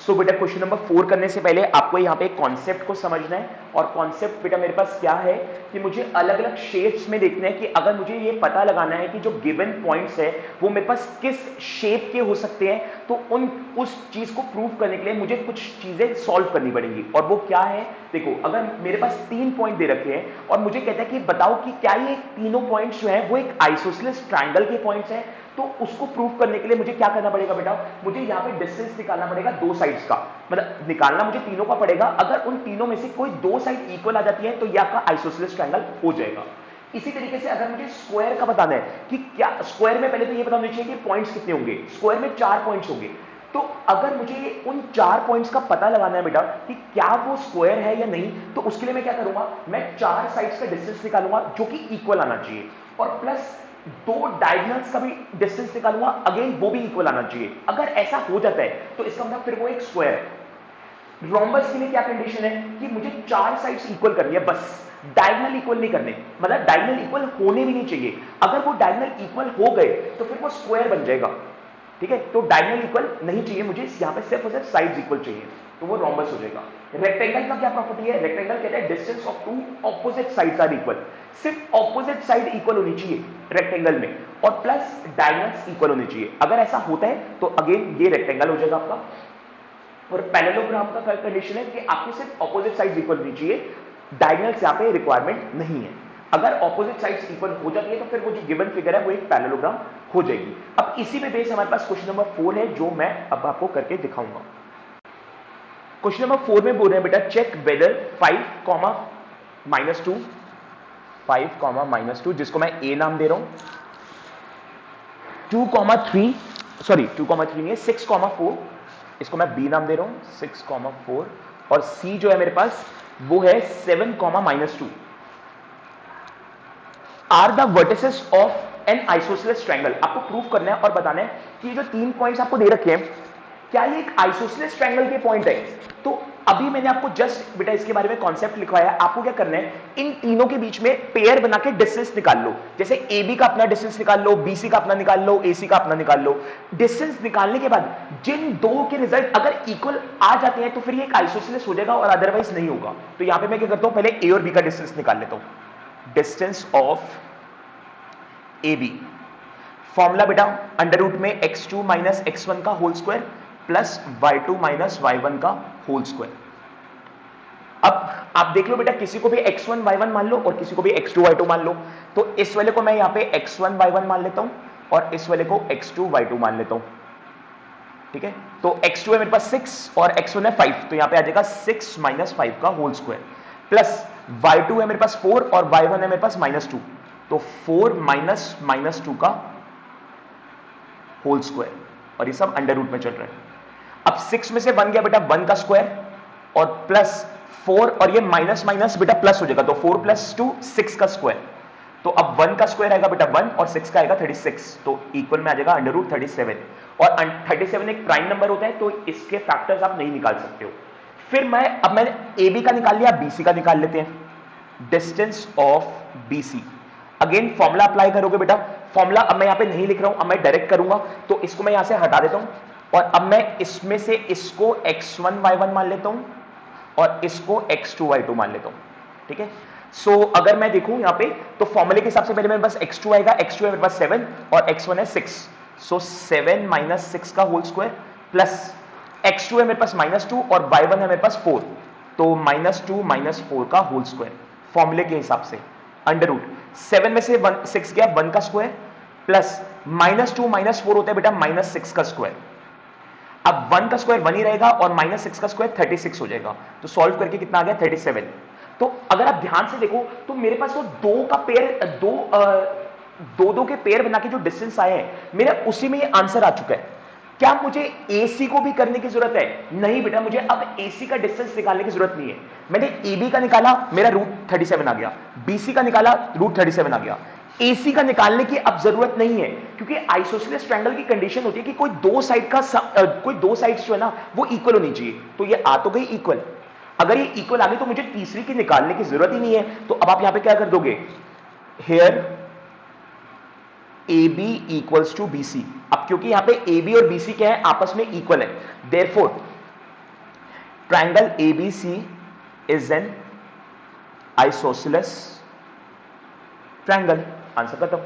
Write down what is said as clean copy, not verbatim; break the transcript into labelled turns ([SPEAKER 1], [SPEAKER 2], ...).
[SPEAKER 1] सो बेटा question number 4 करने से पहले आपको यहाँ पे कॉन्सेप्ट को समझना है, और कॉन्सेप्ट बेटा मेरे पास क्या है कि मुझे अलग अलग शेप्स में देखना है कि अगर मुझे ये पता लगाना है कि जो गिवन पॉइंट्स है वो मेरे पास किस शेप के हो सकते हैं, तो उस चीज को प्रूव करने के लिए मुझे कुछ चीजें सॉल्व करनी पड़ेंगी। और वो क्या है, देखो अगर मेरे पास 3 पॉइंट दे रखे हैं और मुझे कहता है कि बताओ कि क्या ये तीनों पॉइंट्स जो है वो एक आइसोसेलेस ट्राइंगल के पॉइंट्स हैं, तो उसको प्रूव करने के लिए मुझे क्या करना पड़ेगा बेटा, मुझे यहाँ पे डिस्टेंस निकालना पड़ेगा दो साइड्स का, मतलब निकालना मुझे तीनों का पड़ेगा। अगर उन तीनों में से कोई दो साइड इक्वल आ जाती है तो ये आपका आइसोसेलेस ट्रायंगल हो जाएगा। इसी तरीके से अगर मुझे स्क्वायर का बताना है कि क्या स्क्वायर में, पहले तो ये पता होना चाहिए कि पॉइंट्स कितने होंगे। स्क्वायर में 4 पॉइंट्स होंगे, तो अगर मुझे उन 4 पॉइंट्स का पता लगाना है बेटा कि क्या वो स्क्वायर है या नहीं, तो उसके लिए मैं क्या करूंगा, मैं 4 साइड्स का डिस्टेंस निकालूंगा जो कि इक्वल आना चाहिए, और प्लस 2 डायगोनल्स का भी डिस्टेंस निकालूंगा, अगेन वो भी इक्वल आना चाहिए। अगर ऐसा हो जाता है तो इसका मतलब फिर वो एक स्क्वायर है। रोम्बस के लिए क्या कंडीशन है कि मुझे 4 साइड्स इक्वल करनी है, बस डायगोनल इक्वल नहीं करने, मतलब डायगोनल इक्वल होने भी नहीं चाहिए। अगर वो डायगोनल इक्वल हो गए तो फिर वो स्क्वायर बन जाएगा, ठीक है। तो डायगोनल इक्वल नहीं चाहिए मुझे, यहाँ पे सिर्फ और सिर्फ साइड्स इक्वल चाहिए, तो वो रोम्बस हो जाएगा। रेक्टेंगल का क्या प्रॉपर्टी है, रेक्टेंगल कहता है distance of 2 opposite sides are equal, सिर्फ ऑपोजिट साइड इक्वल होनी चाहिए रेक्टेंगल में, और प्लस डायगोनल्स इक्वल होने चाहिए। अगर ऐसा होता है तो अगेन ये रेक्टेंगल हो जाएगा आपका। और पैरेललोग्राम का कंडीशन है कि आपको सिर्फ ऑपोजिट साइड्स इक्वल होनी चाहिए, डायगोनल्स यहाँ पे रिक्वायरमेंट नहीं है। अगर ऑपोजिट साइड्स इक्वल हो जाती है तो फिर वो जो गिवन फिगर है वो एक पैरेललोग्राम हो जाएगी। अब इसी पे बेस हमारे पास क्वेश्चन नंबर 4 है जो मैं अब आपको करके दिखाऊंगा। क्वेश्चन नंबर 4 में बोल रहे हैं बेटा चेक वेदर 5, -2 जिसको मैं ए नाम दे रहा हूं, 2, 3 नहीं है, 6, 4 इसको मैं बी नाम दे रहा हूं, 6, 4, और सी जो है मेरे पास वो है 7, -2 are the vertices of an isosceles triangle. आपको प्रूव करना है और बताना है कि ये जो 3 पॉइंट्स आपको दे रखे हैं क्या ये एक आइसोसेलेस ट्रायंगल के पॉइंट है। तो अभी मैंने आपको जस्ट बेटा इसके बारे में कॉन्सेप्ट लिखवाया, आपको क्या करना है, इन तीनों के बीच में पेयर बना के डिस्टेंस निकाल लो। जैसे ए बी का अपना डिस्टेंस निकाल लो, बी सी का अपना निकाल लो, ए सी का अपना निकाल लो। डिस्टेंस निकालने के बाद जिन दो के रिजल्ट अगर इक्वल आ जाते हैं तो फिर ये एक आइसोसेलेस हो जाएगा, और अदरवाइज नहीं होगा। तो यहां पर मैं क्या करता हूं, पहले ए और बी का डिस्टेंस निकाल लेता हूं। Distance of A B, formula बेटा अंडर रूट में x2 माइनस x1 का whole square plus y2 minus y1 का होल स्क्वायर। अब आप देख लो बेटा, किसी को भी x1 y1 मान लो और किसी को भी x2 y2 मान लो। तो इस वाले को मैं यहां पे x1 y1 मान लेता हूं और इस वाले को x2 y2 मान लेता हूं, ठीक है। तो x2 है मेरे पास 6 और x1 है 5, तो यहां पे आ जाएगा 6 माइनस 5 का होल स्क्वायर, प्लस y2 है मेरे पास 4 और y1 है मेरे पास -2, तो 4 माइनस 2 का होल स्क्वायर, और ये सब अंडर रूट में चल रहा है। अब 6 में से 1 गया बेटा 1 का स्क्वायर, और प्लस 4, और ये माइनस माइनस बेटा प्लस हो जाएगा, तो 4 + 2 6 का स्क्वायर। तो अब 1 का स्क्वायर आएगा बेटा 1 और 6 का आएगा 36, तो इक्वल में आ जाएगा अंडर रूट 37। और 37 एक प्राइम नंबर होता है तो इसके फैक्टर्स आप नहीं निकाल सकते हो। फिर मैंने ए बी का निकाल लिया, बी सी का निकाल लेते हैं। Distance of B C, again formula apply करोगे बेटा। फॉर्मूला अब मैं यहां पे नहीं लिख रहा हूं, अब मैं डायरेक्ट करूंगा, तो इसको मैं यहां से हटा देता हूं, और अब मैं इसमें से इसको x1 y1 मान लेता हूं और इसको x2 y2 मान लेता हूं, ठीक है। सो अगर मैं देखूं यहां पे तो फॉर्मूले के हिसाब से पहले मेरे पास x2 आएगा, x2 है मेरे पास 7 और x1 है 6, सो 7 माइनस 6 का होल स्क्वायर, प्लस x2 है मेरे पास -2 और y1 है मेरे पास 4, तो -2 माइनस 4 का होल स्क्वायर फॉर्मूले के हिसाब से, अंडर रूट 7 में से 6 गया 1 का स्क्वायर, प्लस -2 -4 होता है बेटा -6 का स्क्वायर। अब 1 का स्क्वायर 1 ही रहेगा और -6 का स्क्वायर 36 हो जाएगा, तो सॉल्व करके कितना आ गया 37। तो अगर आप ध्यान से देखो तो मेरे पास वो दो के पेयर बना के जो डिस्टेंस आए हैं मेरा उसी में ये आंसर आ चुका है। क्या मुझे AC को भी करने की जरूरत है? नहीं बेटा, मुझे अब AC का डिस्टेंस निकालने की जरूरत नहीं है। मैंने AB का निकाला, मेरा √37 आ गया, BC का निकाला √37 आ गया। AC का निकालने की अब जरूरत नहीं है, क्योंकि आइसोसेलेस ट्रायंगल की कंडीशन होती है कि कोई दो साइड्स जो है ना वो इक्वल होनी चाहिए। तो ये आ तो गई इक्वल, अगर ये इक्वल आ गई तो मुझे तीसरी की निकालने की जरूरत ही नहीं है। तो अब आप यहां पे क्या कर दोगे, here AB equals to BC। अब क्योंकि यहां पे AB और BC क्या है, आपस में इक्वल है, therefore triangle ABC is an isosceles triangle. Answer खत्म।